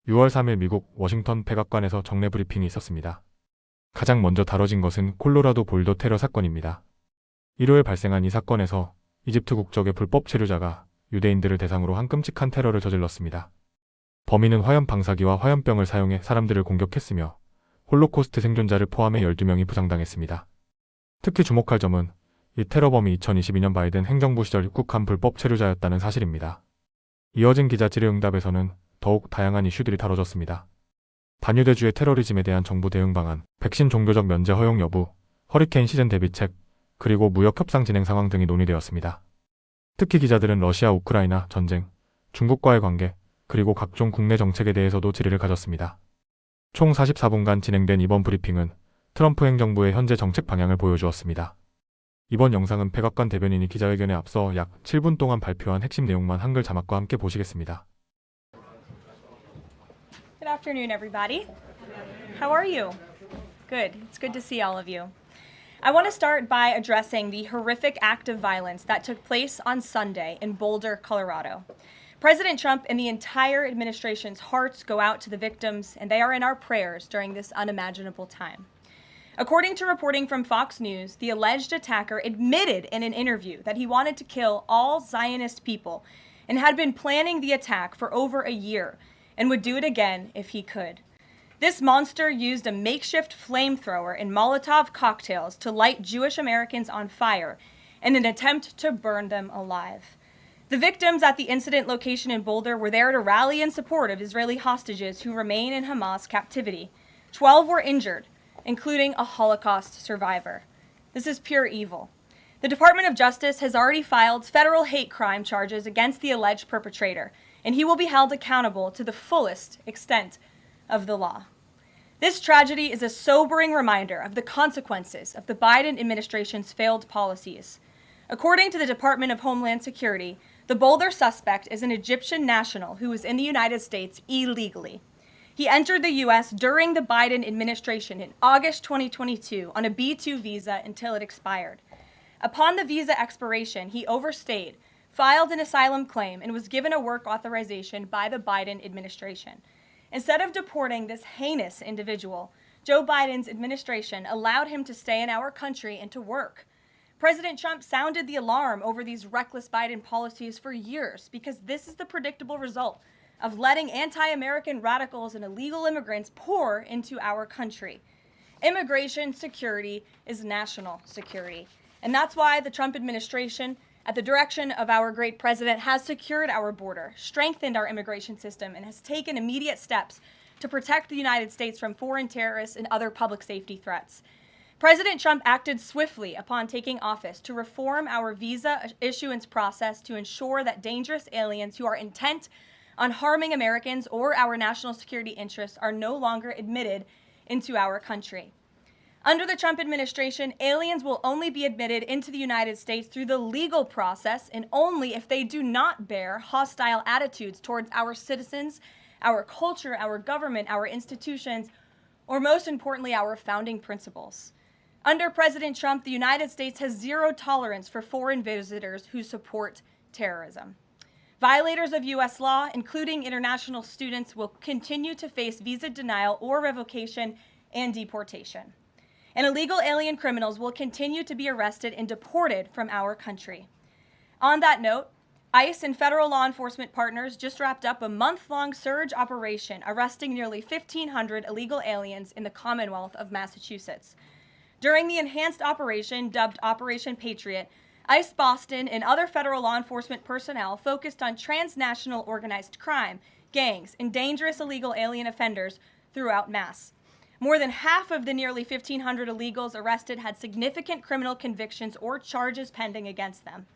6월 3일 미국 워싱턴 백악관에서 정례 브리핑이 있었습니다. 가장 먼저 다뤄진 것은 콜로라도 볼더 테러 사건입니다. 일요일 발생한 이 사건에서 이집트 국적의 불법체류자가 유대인들을 대상으로 한 끔찍한 테러를 저질렀습니다. 범인은 화염방사기와 화염병을 사용해 사람들을 공격했으며 홀로코스트 생존자를 포함해 12명이 부상당했습니다. 특히 주목할 점은 이 테러범이 2022년 바이든 행정부 시절 입국한 불법체류자였다는 사실입니다. 이어진 기자 질의응답에서는 더욱 다양한 이슈들이 다뤄졌습니다. 반유대주의 테러리즘에 대한 정부 대응 방안, 백신 종교적 면제 허용 여부, 허리케인 시즌 대비책, 그리고 무역 협상 진행 상황 등이 논의되었습니다. 특히 기자들은 러시아 우크라이나 전쟁, 중국과의 관계, 그리고 각종 국내 정책에 대해서도 질의를 가졌습니다. 총 44분간 진행된 이번 브리핑은 트럼프 행정부의 현재 정책 방향을 보여주었습니다. 이번 영상은 백악관 대변인이 기자회견에 앞서 약 7분 동안 발표한 핵심 내용만 한글 자막과 함께 보시겠습니다. Good afternoon, everybody. How are you? Good. It's good to see all of you. I want to start by addressing the horrific act of violence that took place on Sunday in Boulder, Colorado. President Trump and the entire administration's hearts go out to the victims, and they are in our prayers during this unimaginable time. According to reporting from Fox News, the alleged attacker admitted in an interview that he wanted to kill all Zionist people and had been planning the attack for over a year and would do it again if he could. This monster used a makeshift flamethrower and Molotov cocktails to light Jewish Americans on fire in an attempt to burn them alive. The victims at the incident location in Boulder were there to rally in support of Israeli hostages who remain in Hamas captivity. 12 were injured, including a Holocaust survivor. This is pure evil. The Department of Justice has already filed federal hate crime charges against the alleged perpetrator, and he will be held accountable to the fullest extent of the law. This tragedy is a sobering reminder of the consequences of the Biden administration's failed policies. According to the Department of Homeland Security, the Boulder suspect is an Egyptian national who was in the United States illegally. He entered the U.S. during the Biden administration in August 2022 on a B-2 visa until it expired. Upon the visa expiration, he overstayed, filed an asylum claim, and was given a work authorization by the Biden administration. Instead of deporting this heinous individual, Joe Biden's administration allowed him to stay in our country and to work. President Trump sounded the alarm over these reckless Biden policies for years because this is the predictable result of letting anti-American radicals and illegal immigrants pour into our country. Immigration security is national security. And that's why the Trump administration, at the direction of our great president, has secured our border, strengthened our immigration system, and has taken immediate steps to protect the United States from foreign terrorists and other public safety threats. President Trump acted swiftly upon taking office to reform our visa issuance process to ensure that dangerous aliens who are intent on harming Americans or our national security interests are no longer admitted into our country. Under the Trump administration, aliens will only be admitted into the United States through the legal process and only if they do not bear hostile attitudes towards our citizens, our culture, our government, our institutions, or most importantly, our founding principles. Under President Trump, the United States has zero tolerance for foreign visitors who support terrorism. Violators of U.S. law, including international students, will continue to face visa denial or revocation and deportation. And illegal alien criminals will continue to be arrested and deported from our country. On that note, ICE and federal law enforcement partners just wrapped up a month-long surge operation arresting nearly 1,500 illegal aliens in the Commonwealth of Massachusetts. During the enhanced operation dubbed Operation Patriot, ICE Boston and other federal law enforcement personnel focused on transnational organized crime, gangs, and dangerous illegal alien offenders throughout Mass. More than half of the nearly 1,500 illegals arrested had significant criminal convictions or charges pending against them.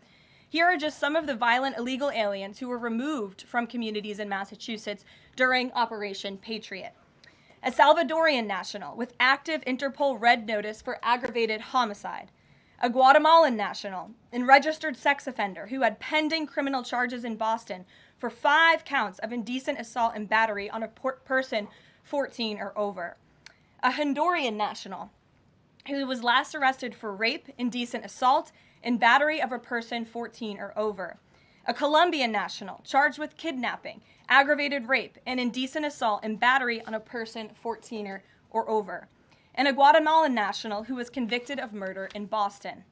Here are just some of the violent illegal aliens who were removed from communities in Massachusetts during Operation Patriot. A Salvadorian national with active Interpol red notice for aggravated homicide. A Guatemalan national and registered sex offender who had pending criminal charges in Boston for 5 counts of indecent assault and battery on a person 14 or over. A Honduran national who was last arrested for rape, indecent assault, and battery of a person 14 or over. a Colombian national charged with kidnapping, aggravated rape, and indecent assault and battery on a person 14 or over, and a Guatemalan national who was convicted of murder in Boston.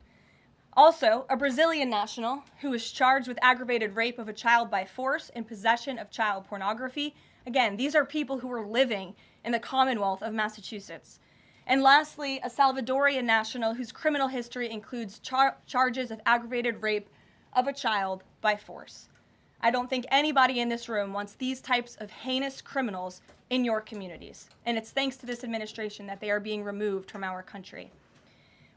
Also, a Brazilian national who was charged with aggravated rape of a child by force and possession of child pornography. Again, these are people who were living in the Commonwealth of Massachusetts. And lastly, a Salvadorian national whose criminal history includes charges of aggravated rape of a child by force. I don't think anybody in this room wants these types of heinous criminals in your communities. And it's thanks to this administration that they are being removed from our country.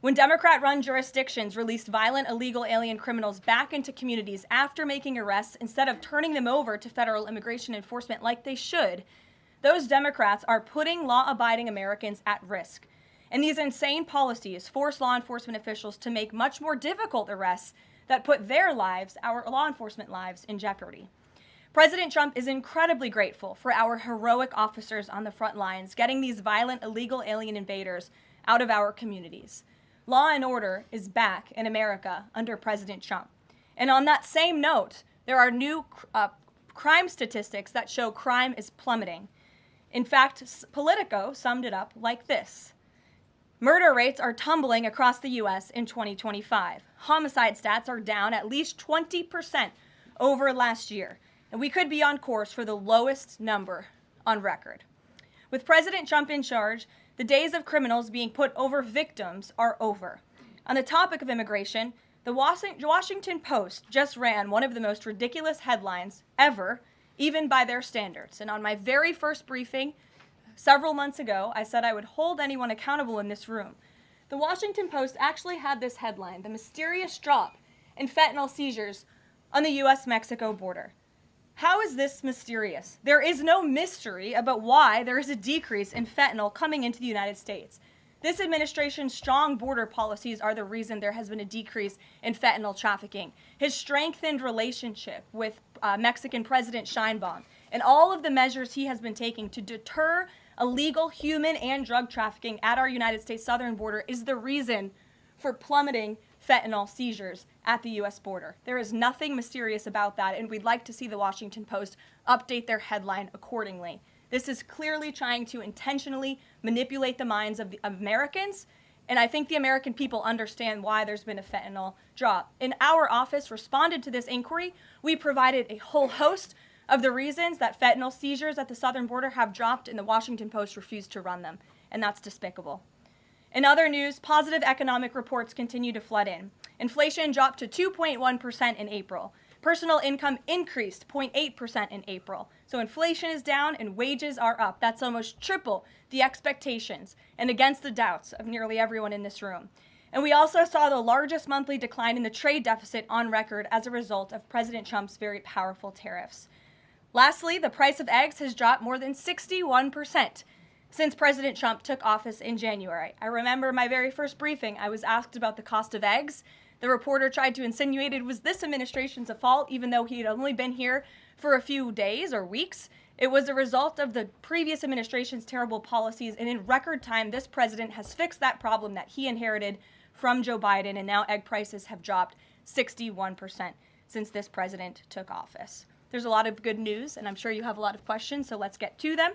When Democrat-run jurisdictions released violent illegal alien criminals back into communities after making arrests instead of turning them over to federal immigration enforcement like they should, those Democrats are putting law-abiding Americans at risk. And these insane policies force law enforcement officials to make much more difficult arrests that put their lives, our law enforcement lives, in jeopardy. President Trump is incredibly grateful for our heroic officers on the front lines getting these violent illegal alien invaders out of our communities. Law and order is back in America under President Trump. And on that same note, there are new crime statistics that show crime is plummeting. In fact, Politico summed it up like this. Murder rates are tumbling across the U.S. in 2025. Homicide stats are down at least 20% over last year. And we could be on course for the lowest number on record. With President Trump in charge, the days of criminals being put over victims are over. On the topic of immigration, the Washington Post just ran one of the most ridiculous headlines ever, even by their standards. And on my very first briefing several months ago, I said I would hold anyone accountable in this room. The Washington Post actually had this headline, "The Mysterious Drop in Fentanyl Seizures on the U.S.-Mexico Border." How is this mysterious? There is no mystery about why there is a decrease in fentanyl coming into the United States. This administration's strong border policies are the reason there has been a decrease in fentanyl trafficking. His strengthened relationship with Mexican President Sheinbaum and all of the measures he has been taking to deter illegal human and drug trafficking at our United States southern border is the reason for plummeting fentanyl seizures at the U.S. border. There is nothing mysterious about that, and we'd like to see the Washington Post update their headline accordingly. This is clearly trying to intentionally manipulate the minds of the Americans, and I think the American people understand why there's been a fentanyl drop. And our office responded to this inquiry. We provided a whole host of the reasons that fentanyl seizures at the southern border have dropped, and the Washington Post refused to run them, and that's despicable. In other news, positive economic reports continue to flood in. Inflation dropped to 2.1% in April. Personal income increased 0.8% in April. So inflation is down and wages are up. That's almost triple the expectations and against the doubts of nearly everyone in this room. And we also saw the largest monthly decline in the trade deficit on record as a result of President Trump's very powerful tariffs. Lastly, the price of eggs has dropped more than 61% since President Trump took office in January. I remember my very first briefing, I was asked about the cost of eggs. The reporter tried to insinuate it was this administration's fault, even though he had only been here for a few days or weeks. It was a result of the previous administration's terrible policies, and in record time, this president has fixed that problem that he inherited from Joe Biden, and now egg prices have dropped 61% since this president took office. There's a lot of good news, and I'm sure you have a lot of questions, so let's get to them.